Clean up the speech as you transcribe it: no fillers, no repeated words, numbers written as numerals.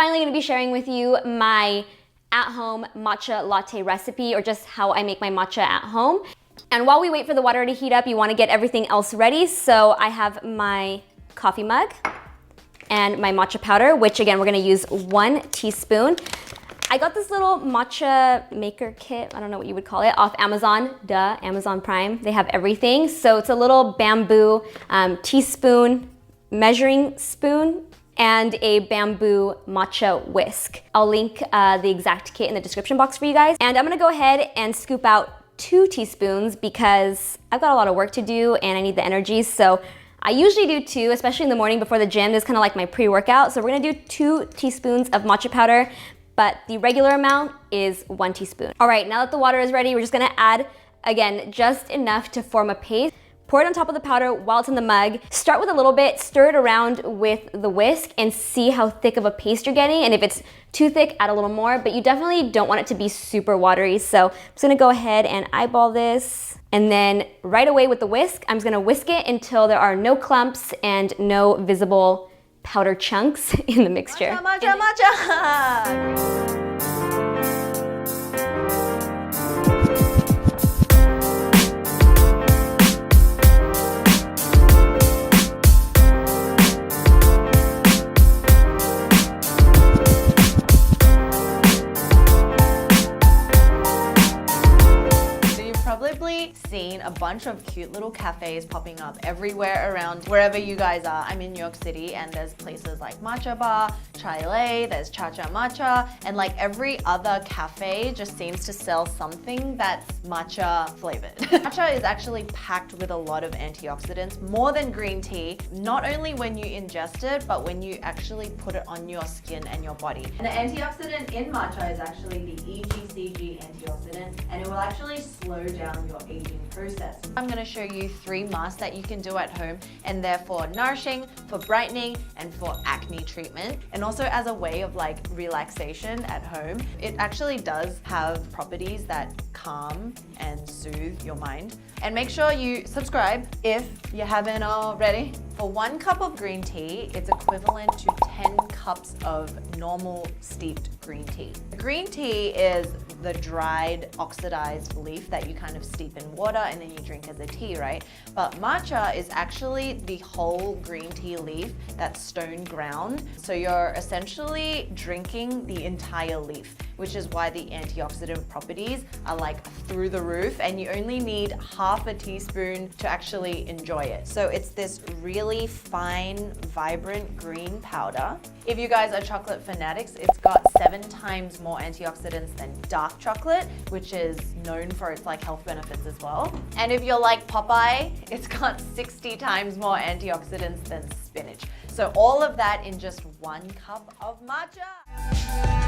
finally going to be sharing with you my at-home matcha latte recipe, or just how I make my matcha at home. And while we wait for the water to heat up, you want to get everything else ready. So I have my coffee mug and my matcha powder, which again, we're going to use 1 teaspoon. I got this little matcha maker kit, I don't know what you would call it, off Amazon, Amazon Prime. They have everything. So it's a little bamboo teaspoon, measuring spoon, and a bamboo matcha whisk. I'll link the exact kit in the description box for you guys. And I'm gonna go ahead and scoop out 2 teaspoons because I've got a lot of work to do and I need the energy. So I usually do 2, especially in the morning before the gym. This is kind of like my pre-workout. So we're gonna do 2 teaspoons of matcha powder, but the regular amount is 1 teaspoon. All right, now that the water is ready, we're just gonna add, again, just enough to form a paste. Pour it on top of the powder while it's in the mug. Start with a little bit, stir it around with the whisk and see how thick of a paste you're getting. And if it's too thick, add a little more, but you definitely don't want it to be super watery. So I'm just gonna go ahead and eyeball this. And then right away with the whisk, I'm just gonna whisk it until there are no clumps and no visible powder chunks in the mixture. Matcha, matcha, matcha! Seen a bunch of cute little cafes popping up everywhere around wherever you guys are. I'm in New York City and there's places like Matcha Bar, Chai, there's Cha-Cha Matcha, and like every other cafe just seems to sell something that's matcha flavored. Matcha is actually packed with a lot of antioxidants, more than green tea, not only when you ingest it, but when you actually put it on your skin and your body. And the antioxidant in matcha is actually the EGCG antioxidant, and it will actually slow down your aging process. I'm going to show you 3 masks that you can do at home, and they're for nourishing, for brightening, and for acne treatment, and also as a way of like relaxation at home. It actually does have properties that calm and soothe your mind. And make sure you subscribe if you haven't already. For 1 cup of green tea, it's equivalent to 10 cups of normal steeped green tea. Green tea is the dried, oxidized leaf that you kind of steep in water and then you drink as a tea, right? But matcha is actually the whole green tea leaf that's stone ground. So you're essentially drinking the entire leaf, which is why the antioxidant properties are like through the roof, and you only need half a teaspoon to actually enjoy it. So it's this really fine, vibrant green powder. If you guys are chocolate fanatics, it's got 7 times more antioxidants than dark chocolate, which is known for its like health benefits as well. And if you're like Popeye, it's got 60 times more antioxidants than spinach. So all of that in just 1 cup of matcha.